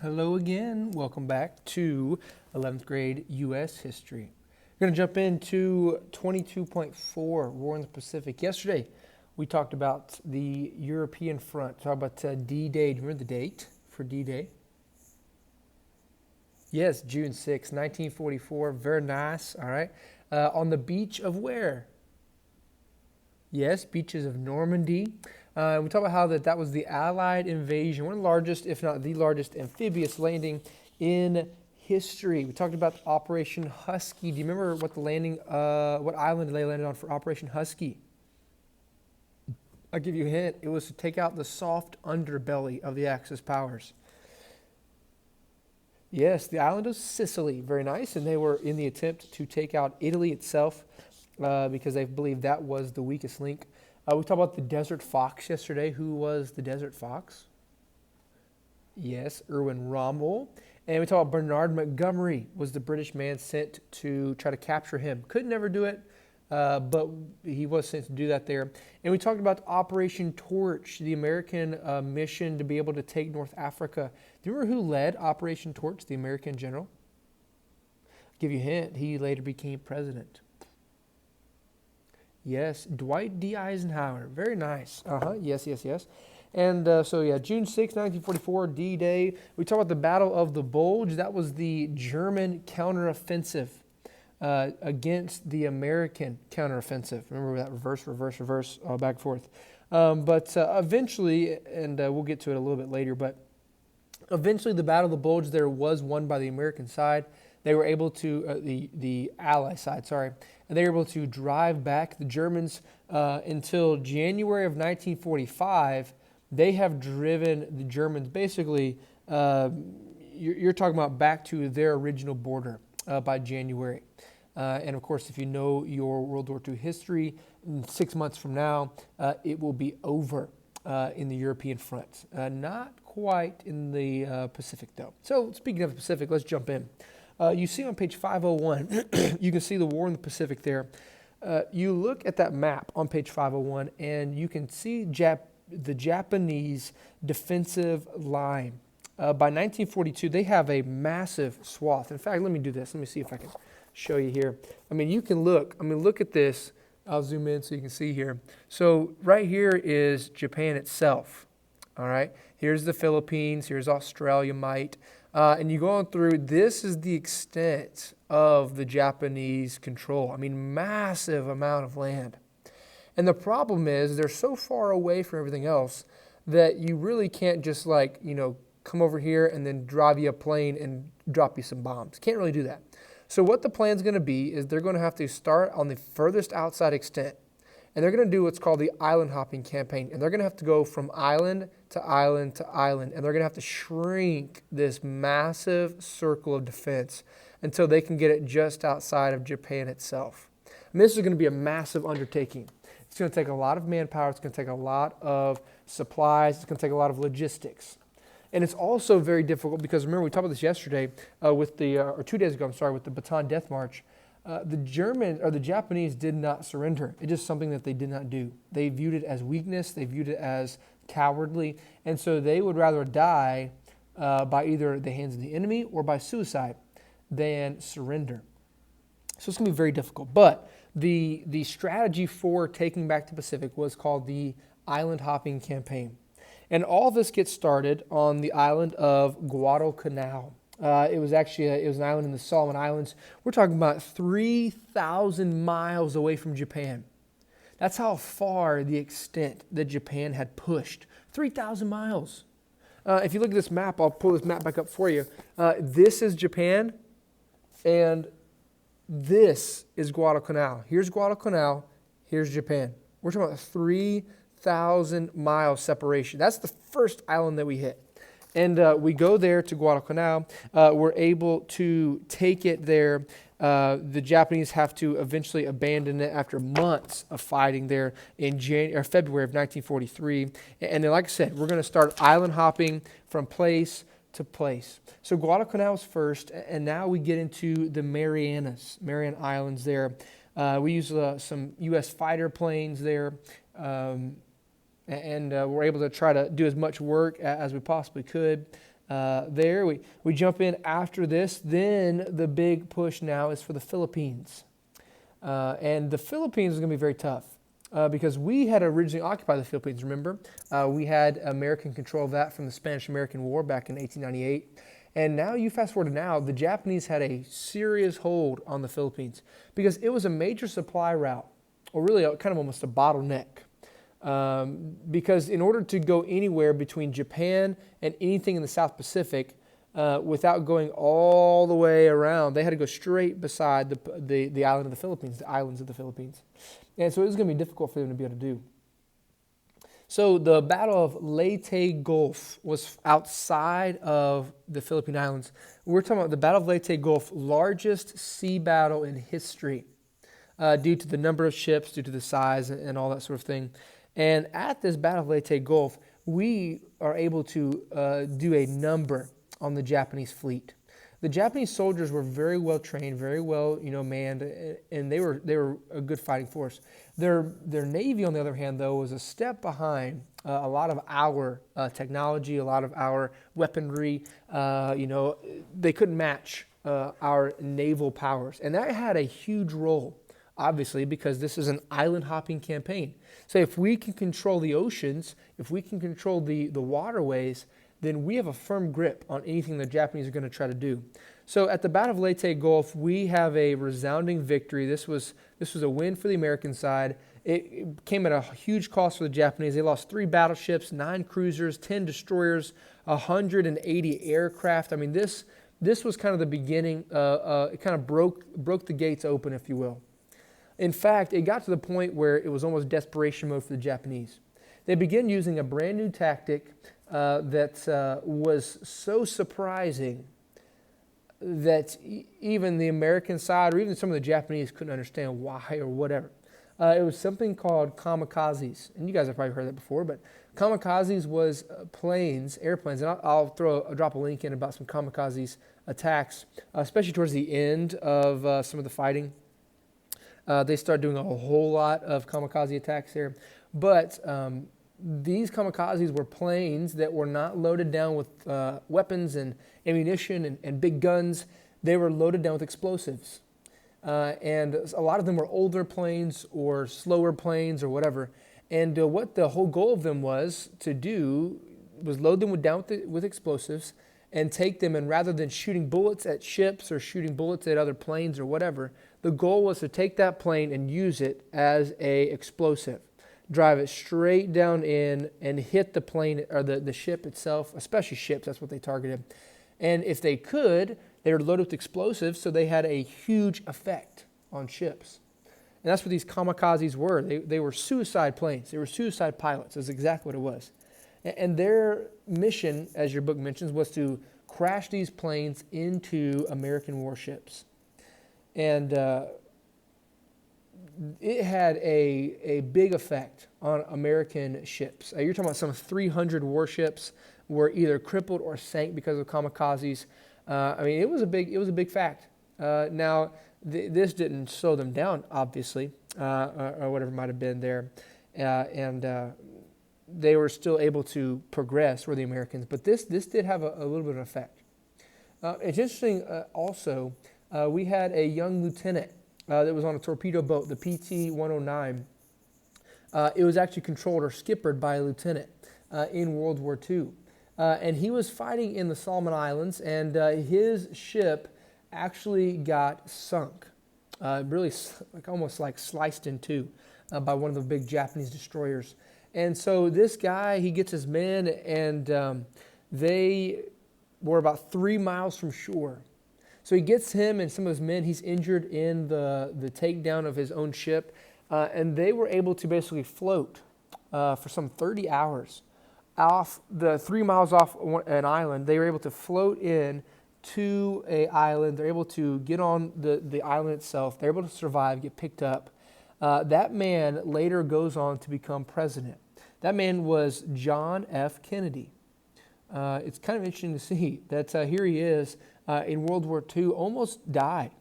Hello again. Welcome back to 11th grade U.S. history. We're going to jump into 22.4, War in the Pacific. Yesterday, we talked about the European front. Talked about D-Day. Do you remember the date for D-Day? Yes, June 6, 1944. Very nice. All right. On the beach of where? Yes, beaches of Normandy. We talk about how that was the Allied invasion, one of the largest, if not the largest, amphibious landing in history. We talked about Operation Husky. Do you remember what what island they landed on for Operation Husky? I'll give you a hint. It was to take out the soft underbelly of the Axis powers. Yes, the island of Sicily. Very nice. And they were in the attempt to take out Italy itself because they believed that was the weakest link. We talked about the Desert Fox yesterday. Who was the Desert Fox? Yes, Erwin Rommel. And we talked about Bernard Montgomery was the British man sent to try to capture him. Could never do it, but he was sent to do that there. And we talked about Operation Torch, the American mission to be able to take North Africa. Do you remember who led Operation Torch, the American general? I'll give you a hint. He later became president. Yes, Dwight D. Eisenhower. Very nice. Yes. And June 6, 1944, D-Day. We talked about the Battle of the Bulge. That was the German counteroffensive against the American counteroffensive. Remember that reverse, back and forth. Eventually, and we'll get to it a little bit later, but eventually the Battle of the Bulge there was won by the American side. They were able to, the Ally side, sorry, and they were able to drive back the Germans until January of 1945. They have driven the Germans basically, you're talking about back to their original border by January. And of course, if you know your World War II history, 6 months from now, it will be over in the European front. Not quite in the Pacific, though. So speaking of the Pacific, let's jump in. You see on page 501, you can see the war in the Pacific there. You look at that map on page 501, and you can see the Japanese defensive line. By 1942, they have a massive swath. In fact, let me do this. Let me see if I can show you here. I mean, you can look. I mean, look at this. I'll zoom in so you can see here. So right here is Japan itself. All right. Here's the Philippines. Here's Australia might. And you go on through, this is the extent of the Japanese control. I mean, massive amount of land. And the problem is they're so far away from everything else that you really can't just come over here and then drive you a plane and drop you some bombs. Can't really do that. So what the plan's going to be is they're going to have to start on the furthest outside extent. And they're going to do what's called the island hopping campaign. And they're going to have to go from island to island to island. And they're going to have to shrink this massive circle of defense until they can get it just outside of Japan itself. And this is going to be a massive undertaking. It's going to take a lot of manpower. It's going to take a lot of supplies. It's going to take a lot of logistics. And it's also very difficult because, remember, we talked about this yesterday or 2 days ago, with the Bataan Death March. The Japanese did not surrender. It's just something that they did not do. They viewed it as weakness. They viewed it as cowardly. And so they would rather die by either the hands of the enemy or by suicide than surrender. So it's going to be very difficult. But the strategy for taking back the Pacific was called the island hopping campaign. And all this gets started on the island of Guadalcanal. It was an island in the Solomon Islands. We're talking about 3,000 miles away from Japan. That's how far the extent that Japan had pushed. 3,000 miles. If you look at this map, I'll pull this map back up for you. This is Japan, and this is Guadalcanal. Here's Guadalcanal. Here's Japan. We're talking about 3,000 miles separation. That's the first island that we hit. And we go there to Guadalcanal. We're able to take it there. The Japanese have to eventually abandon it after months of fighting there in February of 1943. And then, like I said, we're going to start island hopping from place to place. So Guadalcanal was first, and now we get into the Mariana Islands there. We use some U.S. fighter planes there. And we're able to try to do as much work as we possibly could. there. We jump in after this. Then the big push now is for the Philippines. And the Philippines is going to be very tough because we had originally occupied the Philippines, remember? We had American control of that from the Spanish-American War back in 1898. And now you fast forward to now, the Japanese had a serious hold on the Philippines because it was a major supply route, or really kind of almost a bottleneck. Because in order to go anywhere between Japan and anything in the South Pacific, without going all the way around, they had to go straight beside the island of the Philippines, the islands of the Philippines. And so it was going to be difficult for them to be able to do. So the Battle of Leyte Gulf was outside of the Philippine Islands. We're talking about the Battle of Leyte Gulf, largest sea battle in history, due to the number of ships, due to the size and all that sort of thing. And at this Battle of Leyte Gulf, we are able to do a number on the Japanese fleet. The Japanese soldiers were very well trained, very well manned, and they were a good fighting force. Their navy, on the other hand, though, was a step behind a lot of our technology, a lot of our weaponry. They couldn't match our naval powers, and that had a huge role, obviously, because this is an island hopping campaign. So if we can control the oceans, if we can control the waterways, then we have a firm grip on anything the Japanese are going to try to do. So at the Battle of Leyte Gulf, we have a resounding victory. This was a win for the American side. It came at a huge cost for the Japanese. They lost 3 battleships, 9 cruisers, 10 destroyers, 180 aircraft. I mean, this was kind of the beginning. It kind of broke the gates open, if you will. In fact, it got to the point where it was almost desperation mode for the Japanese. They began using a brand new tactic that was so surprising that even the American side, or even some of the Japanese, couldn't understand why or whatever. It was something called kamikazes, and you guys have probably heard that before. But kamikazes was airplanes, and I'll drop a link in about some kamikazes attacks, especially towards the end of some of the fighting. They started doing a whole lot of kamikaze attacks there, but these kamikazes were planes that were not loaded down with weapons and ammunition and big guns. They were loaded down with explosives. And a lot of them were older planes or slower planes or whatever. And what the whole goal of them was to do was load them down with explosives and take them, and rather than shooting bullets at ships or shooting bullets at other planes or whatever, the goal was to take that plane and use it as a explosive. Drive it straight down in and hit the plane or the ship itself, especially ships, that's what they targeted. And if they could, they were loaded with explosives, so they had a huge effect on ships. And that's what these kamikazes were. They were suicide planes. They were suicide pilots. That's exactly what it was. And their mission, as your book mentions, was to crash these planes into American warships. And it had a big effect on American ships. You're talking about some 300 warships were either crippled or sank because of kamikazes. It was a big fact. Now, this didn't slow them down, obviously, or whatever might have been there, and they were still able to progress, were the Americans. But this did have a little bit of effect. It's interesting. Also, we had a young lieutenant that was on a torpedo boat, the pt.1. It was actually controlled or skippered by a lieutenant in World War II. And he was fighting in the Solomon Islands, and his ship actually got sunk, really almost like sliced in two by one of the big Japanese destroyers. And so this guy, he gets his men, and they were about 3 miles from shore. So he gets him and some of his men. He's injured in the takedown of his own ship, and they were able to basically float for some 30 hours off the 3 miles off an island. They were able to float in to a island. They're able to get on the island itself. They're able to survive, get picked up. That man later goes on to become president. That man was John F. Kennedy. It's kind of interesting to see that here he is in World War II, almost died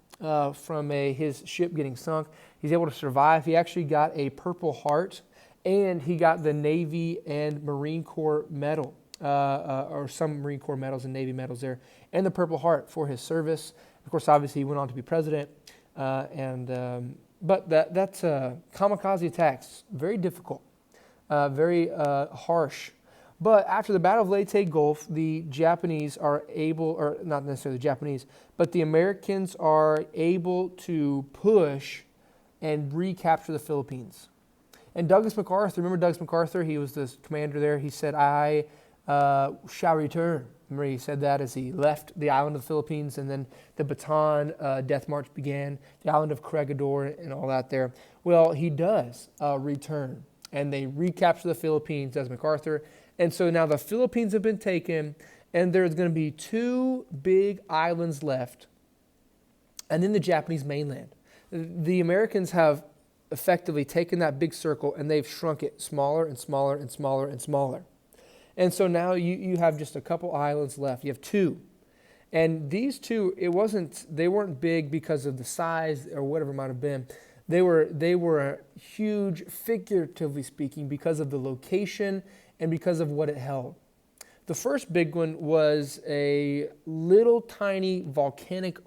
from his ship getting sunk. He's able to survive. He actually got a Purple Heart, and he got the Navy and Marine Corps medal or some Marine Corps medals and Navy medals there, and the Purple Heart for his service. Of course, obviously, he went on to be president, but that's kamikaze attacks, very difficult, very harsh. But after the Battle of Leyte Gulf, the Japanese are able, or not necessarily the Japanese, but the Americans are able to push and recapture the Philippines. And Douglas MacArthur, remember Douglas MacArthur? He was the commander there. He said, I shall return. Remember, he said that as he left the island of the Philippines, and then the Bataan Death March began, the island of Corregidor and all that there. Well, he does return, and they recapture the Philippines as MacArthur. And so now the Philippines have been taken, and there's going to be 2 big islands left, and then the Japanese mainland. The Americans have effectively taken that big circle, and they've shrunk it smaller and smaller and smaller and smaller. And so now you have just a couple islands left. You have 2. And these 2, they weren't big because of the size or whatever it might have been. They were huge, figuratively speaking, because of the location and because of what it held. The first big one was a little tiny volcanic